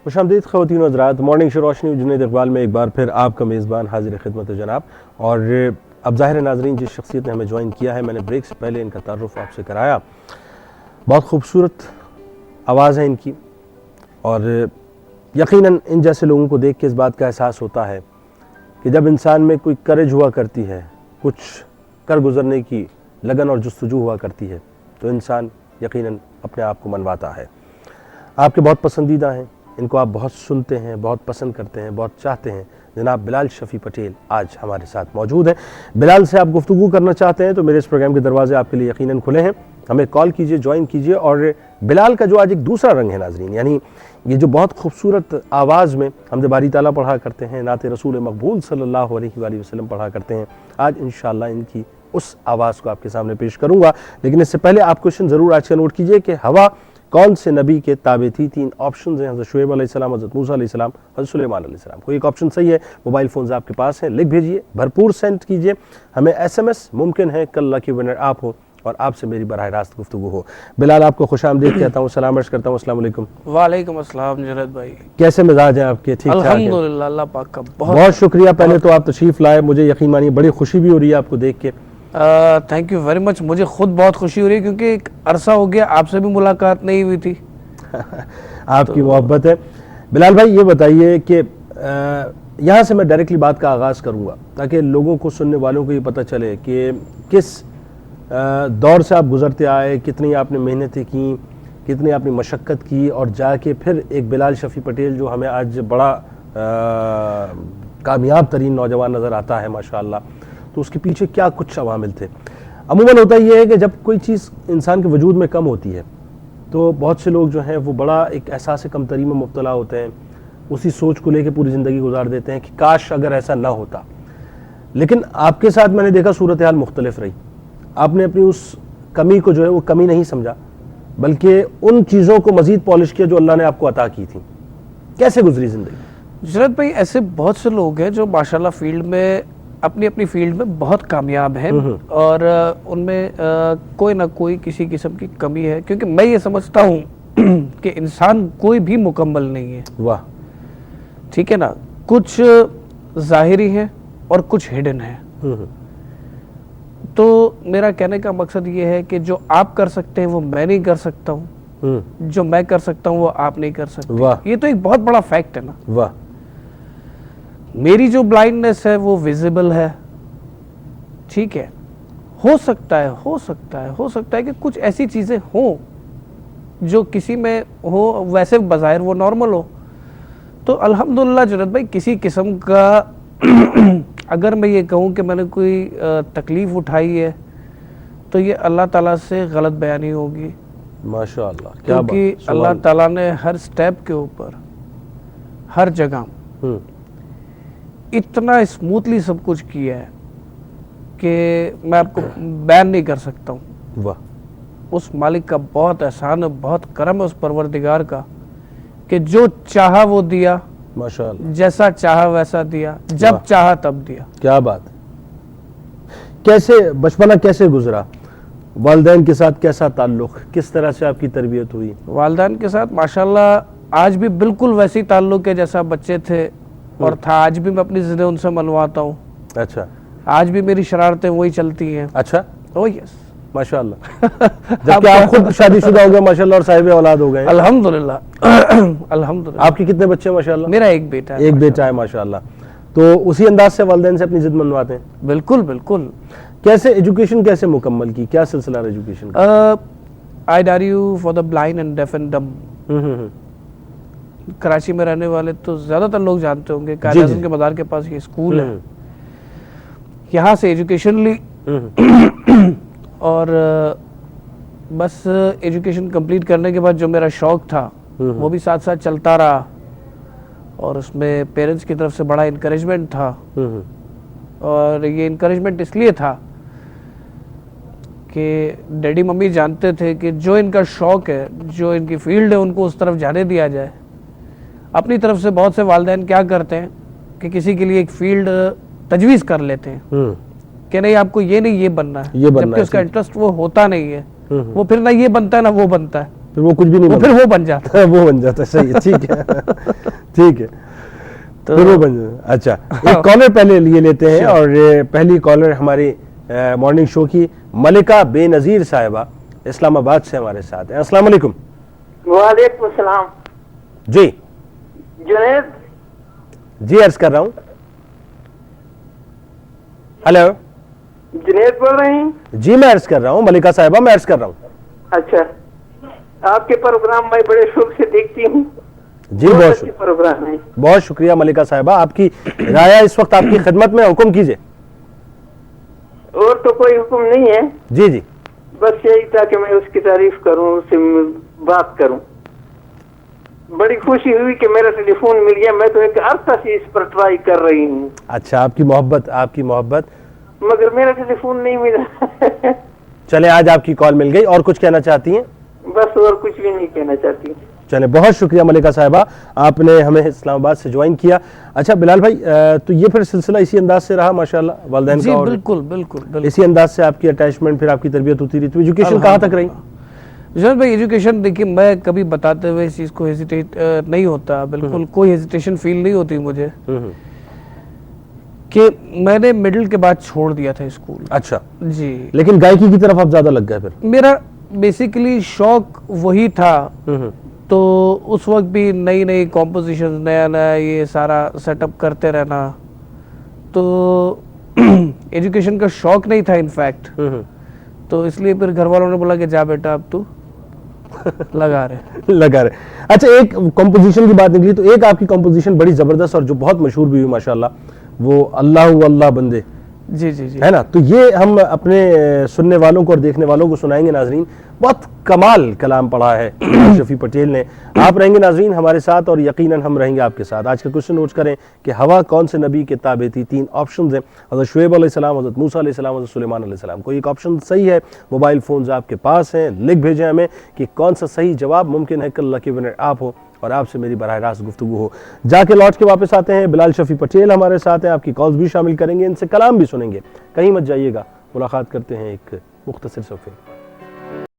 खुशामदीद ख़वातीन व हज़रात, morning show रोशनी जुनैद इकबाल में एक बार फिर आपका मेज़बान हाजिर खिदमत जनाब। और अब ज़ाहिर नाज़रीन, जिस शख्सियत ने हमें ज्वाइन किया है, मैंने ब्रेक से पहले इनका तारुफ़ आपसे कराया। बहुत खूबसूरत आवाज़ है इनकी, और यकीनन इन जैसे लोगों को देख के इस बात का एहसास होता है कि जब इंसान में कोई करेज हुआ करती है, कुछ कर गुज़रने की लगन और जुस्तजू हुआ करती है, तो इंसान यकीनन अपने आप को मनवाता है। आपके बहुत पसंदीदा हैं, इनको आप बहुत सुनते हैं, बहुत पसंद करते हैं, बहुत चाहते हैं। जनाब बिलाल शफ़ी पटेल आज हमारे साथ मौजूद हैं। बिलाल से आप गुफ्तगू करना चाहते हैं तो मेरे इस प्रोग्राम के दरवाजे आपके लिए यकीनन खुले हैं। हमें कॉल कीजिए, ज्वाइन कीजिए। और बिलाल का जो आज एक दूसरा रंग है नाजरीन, यानी ये जो बहुत खूबसूरत आवाज़ में हमद बारी ताला पढ़ा करते हैं, नाते रसूल मकबूल सल्लल्लाहु अलैहि वसल्लम पढ़ा करते हैं, आज इंशाअल्लाह इनकी उस आवाज़ को आपके सामने पेश करूँगा। लेकिन इससे पहले आप क्वेश्चन ज़रूर आज का नोट कीजिए कि हवा कौन से नबी के ताबे थी। 3 ऑप्शन हैं, हज़रत शुएब अलैहिस्सलाम, हज़रत मूसा अलैहिस्सलाम, हज़रत सुलेमान अलैहिस्सलाम। कोई एक ऑप्शन सही है। मोबाइल फ़ोन्स आपके पास हैं, लिख भेजिए, भरपूर सेंड कीजिए हमें SMS। मुमकिन है कल लकी विनर आप हो और आपसे मेरी बराह रास्त गुफ्तगू हो। बिलाल, आपको खुशामदीद कहता हूँ, सलाम अर्ज़ करता हूँ। अस्सलाम वालेकुम। वालेकुम अस्सलाम जुनैद भाई, कैसे मिजाज हैं आपके? ठीक ठाक हैं? अल्हम्दुलिल्लाह, अल्लाह पाक का बहुत शुक्रिया। पहले तो आप तशरीफ़ लाए, मुझे यकीन मानिए बड़ी खुशी भी हो रही है आपको देख के। Thank you very much. मुझे खुद बहुत खुशी हो रही है क्योंकि एक अरसा हो गया आपसे भी मुलाकात नहीं हुई थी। आपकी मोहब्बत है। बिलाल भाई, ये बताइए कि यहाँ से मैं डायरेक्टली बात का आगाज़ करूँगा ताकि लोगों को, सुनने वालों को ये पता चले कि किस दौर से आप गुज़रते आए, कितनी आपने मेहनतें की, कितनी आपने मशक्क़त की, और जाके फिर एक बिलाल शफ़ी पटेल जो हमें आज बड़ा कामयाब तरीन नौजवान नज़र आता है माशाअल्लाह, तो उसके पीछे क्या कुछ अवामिल थे। अमूमन होता ये है कि जब कोई चीज़ इंसान के वजूद में कम होती है तो बहुत से लोग जो हैं वो बड़ा एक एहसास कमतरी में मुब्तला होते हैं, उसी सोच को लेकर पूरी ज़िंदगी गुजार देते हैं कि काश अगर ऐसा ना होता। लेकिन आपके साथ मैंने देखा सूरत हाल मुख्तलिफ रही। आपने अपनी उस कमी को जो है वो कमी नहीं समझा, बल्कि उन चीज़ों को मज़ीद पॉलिश किया जो अल्लाह ने आपको अता की थी। कैसे गुजरी ज़िंदगी? जुनैद भाई, ऐसे बहुत से लोग हैं जो माशाल्लाह फील्ड में, अपनी अपनी फील्ड में बहुत कामयाब हैं और उनमें कोई ना कोई किसी किस्म की कमी है, क्योंकि मैं ये समझता हूँ कि इंसान कोई भी मुकम्मल नहीं है। वाह, ठीक है ना। कुछ ज़ाहिरी है और कुछ हिडन है। तो मेरा कहने का मकसद ये है कि जो आप कर सकते हैं वो मैं नहीं कर सकता हूँ, जो मैं कर सकता हूँ वो आप नहीं कर सकते। वाह, ये तो एक बहुत बड़ा फैक्ट है ना। वाह। मेरी जो ब्लाइंडनेस है वो विजिबल है, ठीक है। हो सकता है कि कुछ ऐसी चीज़ें हों जो किसी में हो, वैसे बज़ाहिर वो नॉर्मल हो। तो अल्हम्दुलिल्लाह जुनैद भाई, किसी किस्म का अगर मैं ये कहूँ कि मैंने कोई तकलीफ़ उठाई है तो ये अल्लाह ताला से गलत बयानी होगी माशाअल्लाह, क्योंकि अल्लाह ताला ने हर स्टेप के ऊपर, हर जगह इतना स्मूथली सब कुछ किया है कि मैं आपको बयान नहीं कर सकता हूँ। वाह। उस मालिक का बहुत एहसान है, बहुत करम है उस परवरदिगार का कि जो चाहा वो दिया, माशाअल्लाह, जैसा चाहा वैसा दिया, जब चाहा तब दिया। क्या बात। कैसे बचपना कैसे गुजरा? वालिदैन के साथ कैसा ताल्लुक़, किस तरह से आपकी तरबियत हुई? वालिदैन के साथ माशाल्लाह आज भी बिल्कुल वैसी ताल्लुक़ है जैसा बच्चे थे और था। आज भी मैं अपनी ज़िंदगी उनसे मनवाता हूँ। अच्छा। आज भी मेरी शरारतें वही चलती हैं। अच्छा। ओह यस, माशाअल्लाह। जबकि आप खुद शादीशुदा हो गए माशाअल्लाह और साहिब औलाद हो गए। अल्हम्दुलिल्लाह। अल्हम्दुलिल्लाह। आपके कितने बच्चे हैं माशाअल्लाह? मेरा एक बेटा है। एक बेटा है माशाअल्लाह। तो उसी अंदाज से वालिदैन से अपनी जिद मनवाते हैं? बिल्कुल बिल्कुल। कैसे एजुकेशन कैसे मुकम्मल की, क्या सिलसिला है एजुकेशन का? IDRU for the blind and deaf and डम। कराची में रहने वाले तो ज्यादातर लोग जानते होंगे, कायद आज़म के मज़ार के पास ये स्कूल है। यहाँ से एजुकेशन ली और बस एजुकेशन कंप्लीट करने के बाद जो मेरा शौक था वो भी साथ साथ चलता रहा, और उसमें पेरेंट्स की तरफ से बड़ा इनकरेजमेंट था। और ये इनकरेजमेंट इसलिए था कि डैडी मम्मी जानते थे कि जो इनका शौक है, जो इनकी फील्ड है, उनको उस तरफ जाने दिया जाए। अपनी तरफ से बहुत से वालिदैन क्या करते हैं कि किसी के लिए एक फील्ड तजवीज़ कर लेते हैं कि नहीं आपको ये नहीं ये बनना है, जबकि उसका इंटरेस्ट वो होता नहीं है। वो फिर ना ये बनता है ना वो बनता है। फिर वो कुछ भी नहीं वो बनता। फिर वो बन जाता है। वो बन जाता है, सही है, ठीक है। ठीक है, तो फिर वो बन जाता है। अच्छा, एक कॉलर पहले लिए लेते हैं, और पहली कॉलर हमारी मॉर्निंग शो की मलिका बेनजीर साहिबा इस्लामाबाद से हमारे साथ हैं। अस्सलाम वालेकुम। वालेकुम सलाम। जी जुनैद जी, अर्ज कर रहा हूँ। हेलो जुनैद बोल रहे हैं? जी, मैं अर्ज कर रहा हूँ, मलिका साहिबा मैं अर्ज कर रहा हूँ। अच्छा, आपके प्रोग्राम मैं बड़े शौक से देखती हूँ। जी, बहुत अच्छे शुक्रिया, प्रोग्राम है। बहुत शुक्रिया मलिका साहिबा, आपकी राय इस वक्त आपकी खिदमत में, हुक्म कीजिए। और तो कोई हुक्म नहीं है, जी जी, बस यही था कि मैं उसकी तारीफ करूं, उससे बात करूं। बड़ी खुशी हुई कि मेरा टेलीफोन मिल गया। मैं तो एक अरसा से इस पर ट्राई कर रही हूँ, अच्छा, आपकी मोहब्बत। मगर मेरा टेलीफोन नहीं मिला। चले, आज आपकी कॉल मिल गई। और कुछ कहना चाहती हैं? बस और कुछ भी नहीं कहना चाहती। चले, बहुत शुक्रिया मलिका साहिबा, आपने हमें इस्लामाबाद से ज्वाइन किया। अच्छा बिलाल भाई, तो ये फिर सिलसिला इसी अंदाज से रहा माशाल्लाह वालिदैन जी का, और बिल्कुल बिल्कुल बिल्कुल। इसी अंदाज से आपकी अटैचमेंट, फिर आपकी तरबियत होती रही। तो एजुकेशन कहाँ तक रही? जुनैद भाई, एजुकेशन देखिए, मैं कभी बताते हुए इस चीज़ को हेजिटेट नहीं होता, बिल्कुल कोई हेजिटेशन फील नहीं होती मुझे कि मैंने मिडिल के बाद छोड़ दिया था स्कूल। अच्छा, जी, लेकिन गायकी की तरफ आप ज्यादा लग गए फिर? मेरा बेसिकली शौक वही था। तो उस वक्त भी नई नई कॉम्पोजिशन, नया नया ये सारा सेटअप करते रहना, तो एजुकेशन का शौक नहीं था इनफैक्ट। तो इसलिए फिर घर वालों ने बोला कि जा बेटा अब तू लगा रहे। अच्छा, एक कंपोजिशन की बात निकली, तो एक आपकी कंपोजिशन बड़ी जबरदस्त और जो बहुत मशहूर भी हुई माशाल्लाह, वो अल्लाह अल्लाह बंदे, जी जी जी, है ना? तो ये हम अपने सुनने वालों को और देखने वालों को सुनाएंगे नाजरीन। बहुत कमाल कलाम पढ़ा है शफी पटेल ने। आप रहेंगे नाजरीन हमारे साथ, और यकीनन हम रहेंगे आपके साथ। आज का क्वेश्चन नोट करें कि हवा कौन से नबी के ताबे थी? 3 ऑप्शंस हैं, हज़रत शुएब अलैहिस्सलाम, हज़रत मूसा अलैहिस्सलाम, हज़रत सुलेमान अलैहिस्सलाम। कोई एक ऑप्शन सही है? मोबाइल फ़ोन्स आपके पास हैं, लिख भेजें हमें कि कौन सा सही जवाब। मुमकिन है कल लकी विनर आप हो और आपसे मेरी बराह रास्त गुफ्तगू हो। जाके लौट के वापस आते हैं, बिलाल शफी पटेल हमारे साथ हैं, आपकी कॉल्स भी शामिल करेंगे, इनसे कलाम भी सुनेंगे। कहीं मत जाइएगा, मुलाकात करते हैं एक मुख्तसर सफ़े।